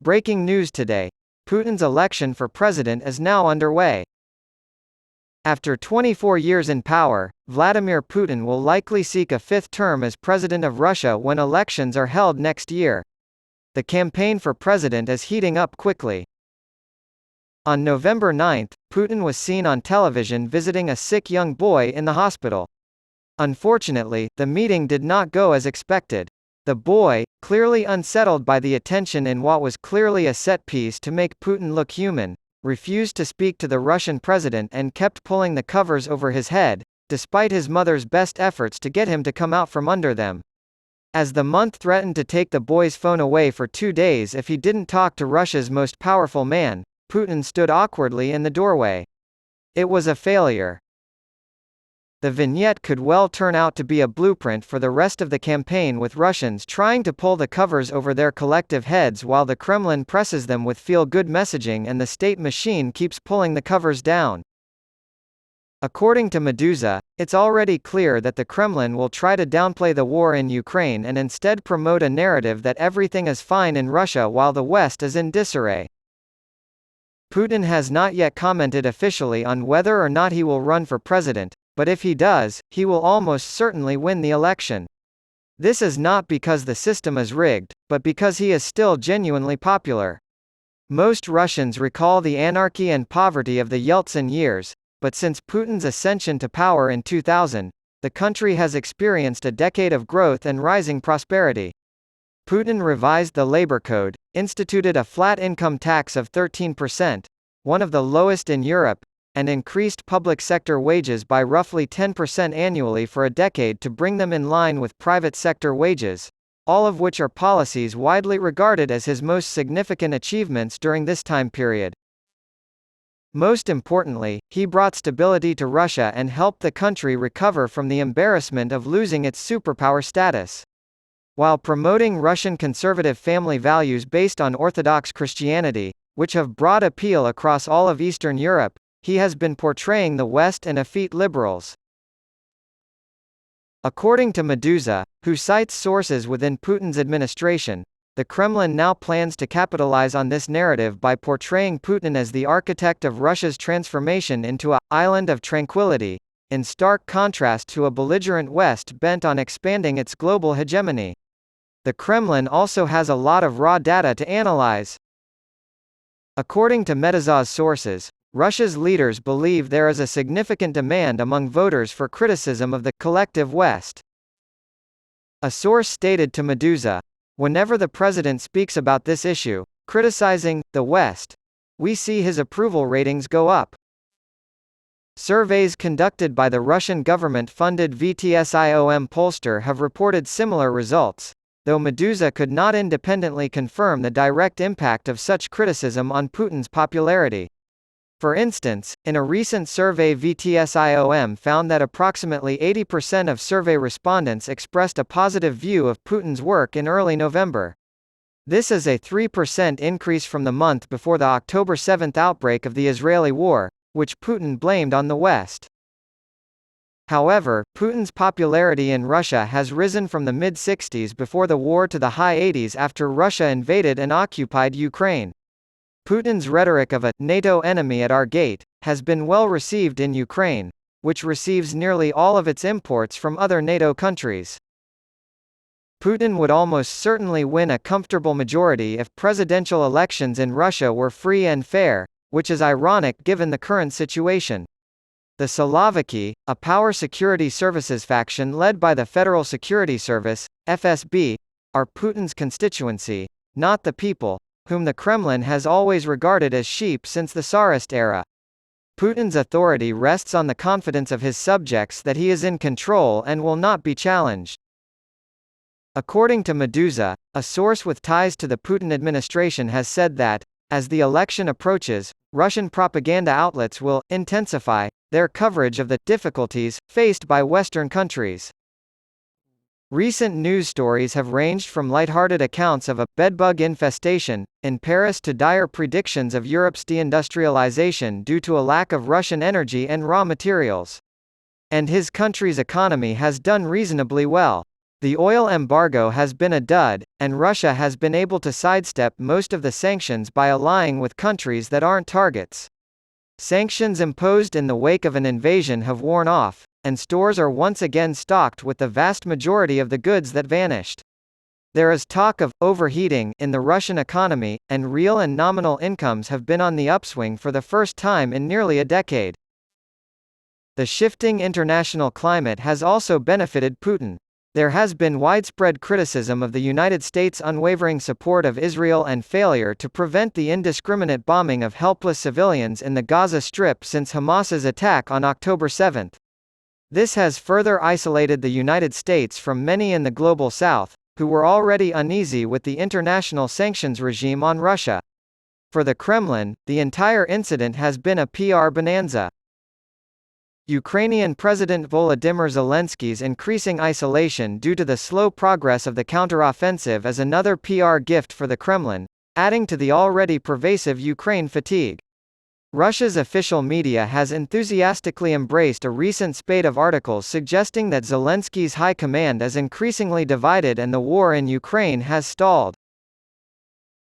Breaking news today. Putin's election for president is now underway. After 24 years in power, Vladimir Putin will likely seek a fifth term as president of Russia when elections are held next year. The campaign for president is heating up quickly. On November 9, Putin was seen on television visiting a sick young boy in the hospital. Unfortunately, the meeting did not go as expected. The boy, clearly unsettled by the attention in what was clearly a set piece to make Putin look human, refused to speak to the Russian president and kept pulling the covers over his head, despite his mother's best efforts to get him to come out from under them. As the month threatened to take the boy's phone away for 2 days if he didn't talk to Russia's most powerful man, Putin stood awkwardly in the doorway. It was a failure. The vignette could well turn out to be a blueprint for the rest of the campaign, with Russians trying to pull the covers over their collective heads while the Kremlin presses them with feel-good messaging and the state machine keeps pulling the covers down. According to Meduza, it's already clear that the Kremlin will try to downplay the war in Ukraine and instead promote a narrative that everything is fine in Russia while the West is in disarray. Putin has not yet commented officially on whether or not he will run for president, but if he does, he will almost certainly win the election. This is not because the system is rigged, but because he is still genuinely popular. Most Russians recall the anarchy and poverty of the Yeltsin years, but since Putin's ascension to power in 2000, the country has experienced a decade of growth and rising prosperity. Putin revised the labor code, instituted a flat income tax of 13%, one of the lowest in Europe, and increased public sector wages by roughly 10% annually for a decade to bring them in line with private sector wages, all of which are policies widely regarded as his most significant achievements during this time period. Most importantly, he brought stability to Russia and helped the country recover from the embarrassment of losing its superpower status. While promoting Russian conservative family values based on Orthodox Christianity, which have broad appeal across all of Eastern Europe, he has been portraying the West and effete liberals. According to Meduza, who cites sources within Putin's administration, the Kremlin now plans to capitalize on this narrative by portraying Putin as the architect of Russia's transformation into an island of tranquility, in stark contrast to a belligerent West bent on expanding its global hegemony. The Kremlin also has a lot of raw data to analyze. According to Meduza's sources, Russia's leaders believe there is a significant demand among voters for criticism of the collective West. A source stated to Meduza, "Whenever the president speaks about this issue, criticizing the West, we see his approval ratings go up." Surveys conducted by the Russian government-funded VTSIOM pollster have reported similar results, though Meduza could not independently confirm the direct impact of such criticism on Putin's popularity. For instance, in a recent survey, VTSIOM found that approximately 80% of survey respondents expressed a positive view of Putin's work in early November. This is a 3% increase from the month before the October 7 outbreak of the Israeli war, which Putin blamed on the West. However, Putin's popularity in Russia has risen from the mid-60s before the war to the high 80s after Russia invaded and occupied Ukraine. Putin's rhetoric of a NATO enemy at our gate has been well received in Ukraine, which receives nearly all of its imports from other NATO countries. Putin would almost certainly win a comfortable majority if presidential elections in Russia were free and fair, which is ironic given the current situation. The Siloviki, a power security services faction led by the Federal Security Service, FSB, are Putin's constituency, not the people, whom the Kremlin has always regarded as sheep since the Tsarist era. Putin's authority rests on the confidence of his subjects that he is in control and will not be challenged. According to Meduza, a source with ties to the Putin administration has said that, as the election approaches, Russian propaganda outlets will intensify their coverage of the difficulties faced by Western countries. Recent news stories have ranged from lighthearted accounts of a bedbug infestation in Paris to dire predictions of Europe's deindustrialization due to a lack of Russian energy and raw materials. And his country's economy has done reasonably well. The oil embargo has been a dud, and Russia has been able to sidestep most of the sanctions by allying with countries that aren't targets. Sanctions imposed in the wake of an invasion have worn off, and stores are once again stocked with the vast majority of the goods that vanished. There is talk of overheating in the Russian economy, and real and nominal incomes have been on the upswing for the first time in nearly a decade. The shifting international climate has also benefited Putin. There has been widespread criticism of the United States' unwavering support of Israel and failure to prevent the indiscriminate bombing of helpless civilians in the Gaza Strip since Hamas's attack on October 7. This has further isolated the United States from many in the global South, who were already uneasy with the international sanctions regime on Russia. For the Kremlin, the entire incident has been a PR bonanza. Ukrainian President Volodymyr Zelensky's increasing isolation due to the slow progress of the counteroffensive is another PR gift for the Kremlin, adding to the already pervasive Ukraine fatigue. Russia's official media has enthusiastically embraced a recent spate of articles suggesting that Zelensky's high command is increasingly divided and the war in Ukraine has stalled.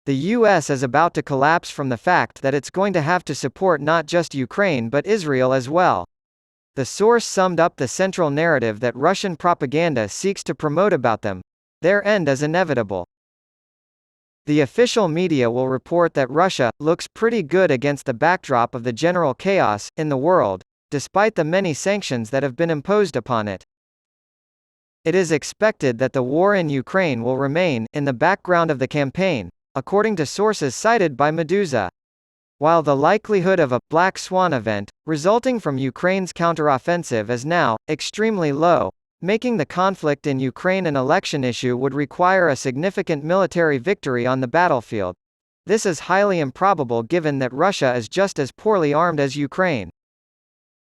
The US is about to collapse from the fact that it's going to have to support not just Ukraine but Israel as well. The source summed up the central narrative that Russian propaganda seeks to promote about them. Their end is inevitable. The official media will report that Russia looks pretty good against the backdrop of the general chaos in the world, despite the many sanctions that have been imposed upon it. It is expected that the war in Ukraine will remain in the background of the campaign, according to sources cited by Meduza. While the likelihood of a black swan event resulting from Ukraine's counteroffensive is now extremely low, making the conflict in Ukraine an election issue would require a significant military victory on the battlefield. This is highly improbable given that Russia is just as poorly armed as Ukraine.